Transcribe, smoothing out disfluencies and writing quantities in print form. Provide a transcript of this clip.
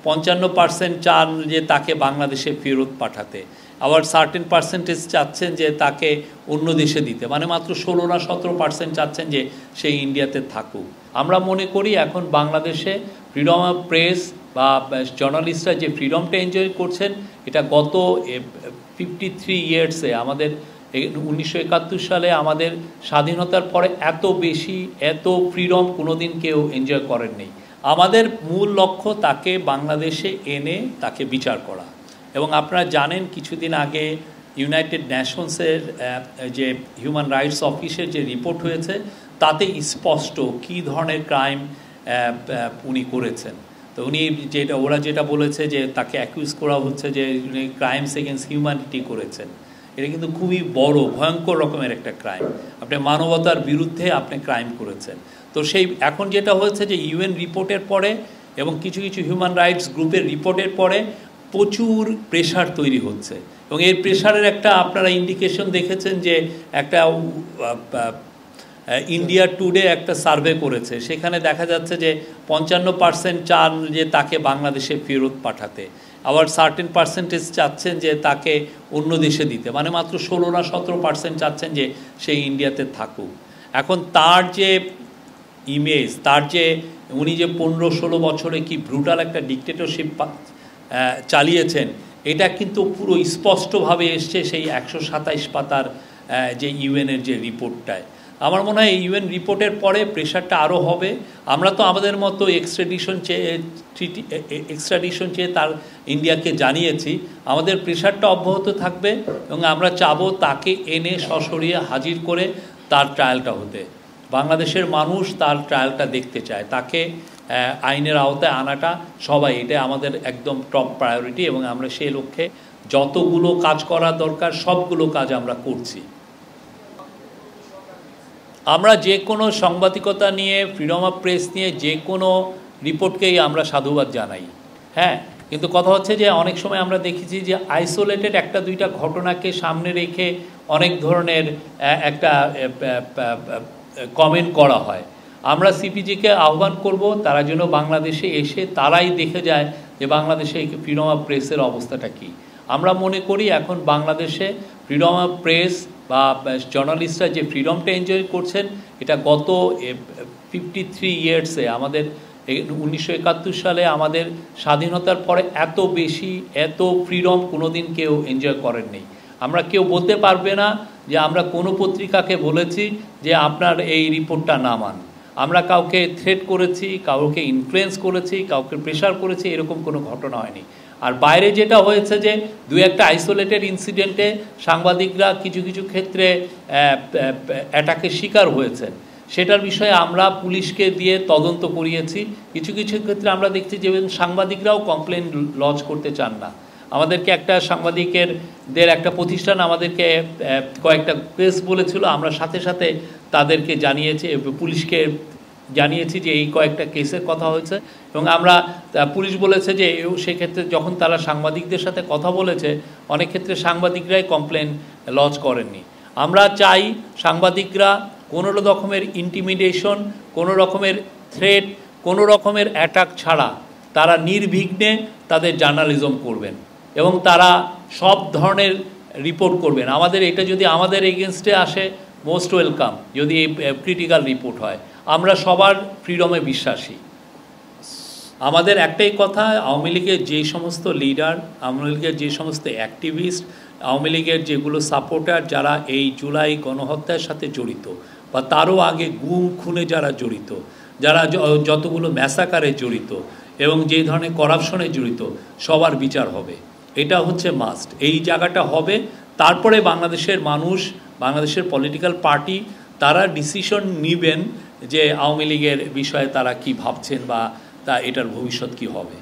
55% চান যে তাকে বাংলাদেশে ফেরত পাঠাতে, আবার সার্টেন পার্সেন্টেজ চাচ্ছেন যে তাকে অন্য দেশে দিতে, মানে মাত্র 16 না 17% চাচ্ছেন যে সেই ইন্ডিয়াতে থাকুক। আমরা মনে করি এখন বাংলাদেশে ফ্রিডম অফ প্রেস বা জার্নালিস্টরা যে ফ্রিডমটা এনজয় করছেন, এটা গত 53 ইয়ার্সে আমাদের 1971 সালে আমাদের স্বাধীনতার পরে এত বেশি এত ফ্রিডম কোনোদিন কেউ এনজয় করেননি। আমাদের মূল লক্ষ্য তাকে বাংলাদেশে এনে তাকে বিচার করা। এবং আপনারা জানেন কিছুদিন আগে ইউনাইটেড নেশনসের যে হিউম্যান রাইটস অফিসের যে রিপোর্ট হয়েছে তাতে স্পষ্ট কী ধরনের ক্রাইম উনি করেছেন। তো উনি ওরা যেটা বলেছে যে তাকে অ্যাকিউজ করা হচ্ছে যে উনি ক্রাইমস এগেনস্ট হিউম্যানিটি করেছেন। এটা কিন্তু খুবই বড় ভয়ঙ্কর রকমের একটা ক্রাইম, আপনি মানবতার বিরুদ্ধে আপনি ক্রাইম করেছেন। তো সেই এখন যেটা হয়েছে যে ইউএন রিপোর্টের পরে এবং কিছু কিছু হিউম্যান রাইটস গ্রুপের রিপোর্টের পরে প্রচুর প্রেশার তৈরি হচ্ছে, এবং এই প্রেশারের একটা আপনারা ইন্ডিকেশন দেখেছেন যে একটা ইন্ডিয়া টুডে একটা সার্ভে করেছে, সেখানে দেখা যাচ্ছে যে 55% চান যে তাকে বাংলাদেশে ফেরত পাঠাতে, আবার সার্টেন পার্সেন্টেজ চাচ্ছেন যে তাকে অন্য দেশে দিতে, মানে মাত্র 16 না 17% চাচ্ছেন যে সেই ইন্ডিয়াতে থাকুক। এখন তার যে ইমেজ, তার যে উনি যে 15-16 বছরে কি ব্রুটাল একটা ডিকটেটরশিপ চালিয়েছেন, এটা কিন্তু পুরো স্পষ্টভাবে এসছে সেই 127 পাতার যে ইউএনের যে রিপোর্টটায়। আমার মনে হয় ইউএন রিপোর্টের পরে প্রেশারটা আরও হবে। আমরা তো আমাদের মতো এক্সট্রাডিশন চেয়ে তার ইন্ডিয়াকে জানিয়েছি, আমাদের প্রেশারটা অব্যাহত থাকবে এবং আমরা চাবো তাকে এনে সশরীরে হাজির করে তার ট্রায়ালটা হতে। বাংলাদেশের মানুষ তার ট্রায়ালটা দেখতে চায়, তাকে আইনের আওতায় আনাটা সবাই, এটা আমাদের একদম টপ প্রায়োরিটি, এবং আমরা সেই লক্ষ্যে যতগুলো কাজ করা দরকার সবগুলো কাজ আমরা করছি। আমরা যে কোনো সাংবাদিকতা নিয়ে, ফ্রিডম অফ প্রেস নিয়ে যে কোনো রিপোর্টকেই আমরা সাধুবাদ জানাই, হ্যাঁ, কিন্তু কথা হচ্ছে যে অনেক সময় আমরা দেখেছি যে আইসোলেটেড একটা দুইটা ঘটনাকে সামনে রেখে অনেক ধরনের একটা কমেন্ট করা হয়। আমরা সিপিজিকে আহ্বান করব তারা যেন বাংলাদেশে এসে তারাই দেখে যায় যে বাংলাদেশে ফ্রিডম অফ প্রেসের অবস্থাটা কী। আমরা মনে করি এখন বাংলাদেশে ফ্রিডম অফ প্রেস বা জার্নালিস্টরা যে ফ্রিডমটা এনজয় করছেন, এটা গত 53 ইয়ার্সে আমাদের 1971 সালে আমাদের স্বাধীনতার পরে এত বেশি এত ফ্রিডম কোনোদিন কেউ এনজয় করেননি। আমরা কেউ বলতে পারবে না যে আমরা কোনো পত্রিকাকে বলেছি যে আপনার এই রিপোর্টটা নামান। আমরা কাউকে থ্রেট করেছি, কাউকে ইনফ্লুয়েন্স করেছি, কাউকে প্রেশার করেছি, এরকম কোনো ঘটনা হয়নি। আর বাইরে যেটা হয়েছে যে দুই একটা আইসোলেটেড ইনসিডেন্টে সাংবাদিকরা কিছু কিছু ক্ষেত্রে অ্যাটাকের শিকার হয়েছেন, সেটার বিষয়ে আমরা পুলিশকে দিয়ে তদন্ত করিয়েছি। কিছু কিছু ক্ষেত্রে আমরা দেখছি যে সাংবাদিকরাও কমপ্লেন লজ করতে চান না। আমাদেরকে একটা সাংবাদিকদের একটা প্রতিষ্ঠান আমাদেরকে কয়েকটা কেস বলেছিল, আমরা সাথে সাথে তাদেরকে জানিয়েছি, পুলিশকে জানিয়েছি যে এই কয়েকটা কেসের কথা হয়েছে, এবং আমরা পুলিশ বলেছে যে সেক্ষেত্রে যখন তারা সাংবাদিকদের সাথে কথা বলেছে অনেক ক্ষেত্রে সাংবাদিকরাই কমপ্লেন লজ করেননি। আমরা চাই সাংবাদিকরা কোনো রকমের ইন্টিমিডেশন, কোনো রকমের থ্রেট, কোনো রকমের অ্যাটাক ছাড়া তারা নির্বিঘ্নে তাদের জার্নালিজম করবেন এবং তারা সব ধরনের রিপোর্ট করবেন। আমাদের এটা যদি আমাদের এগেনস্টে আসে মোস্ট ওয়েলকাম, যদি ক্রিটিক্যাল রিপোর্ট হয়। আমরা সবার ফ্রিডমে বিশ্বাসী। আমাদের একটাই কথা, আওয়ামী লীগের যে সমস্ত লিডার, আওয়ামী লীগের যে সমস্ত অ্যাক্টিভিস্ট, আওয়ামী লীগের যেগুলো সাপোর্টার যারা এই জুলাই গণহত্যার সাথে জড়িত বা তারও আগে গুম খুনে যারা জড়িত, যারা যতগুলো ম্যাসাকারে জড়িত এবং যে ধরনের করাপশনে জড়িত, সবার বিচার হবে। এটা হচ্ছে মাস্ট। এই জায়গাটা হবে, তারপরে বাংলাদেশের মানুষ, বাংলাদেশের পলিটিক্যাল পার্টি তারা ডিসিশন নেবেন যে আওয়ামী লীগের বিষয়ে তারা কি ভাবছেন বা এটার ভবিষ্যৎ কি হবে।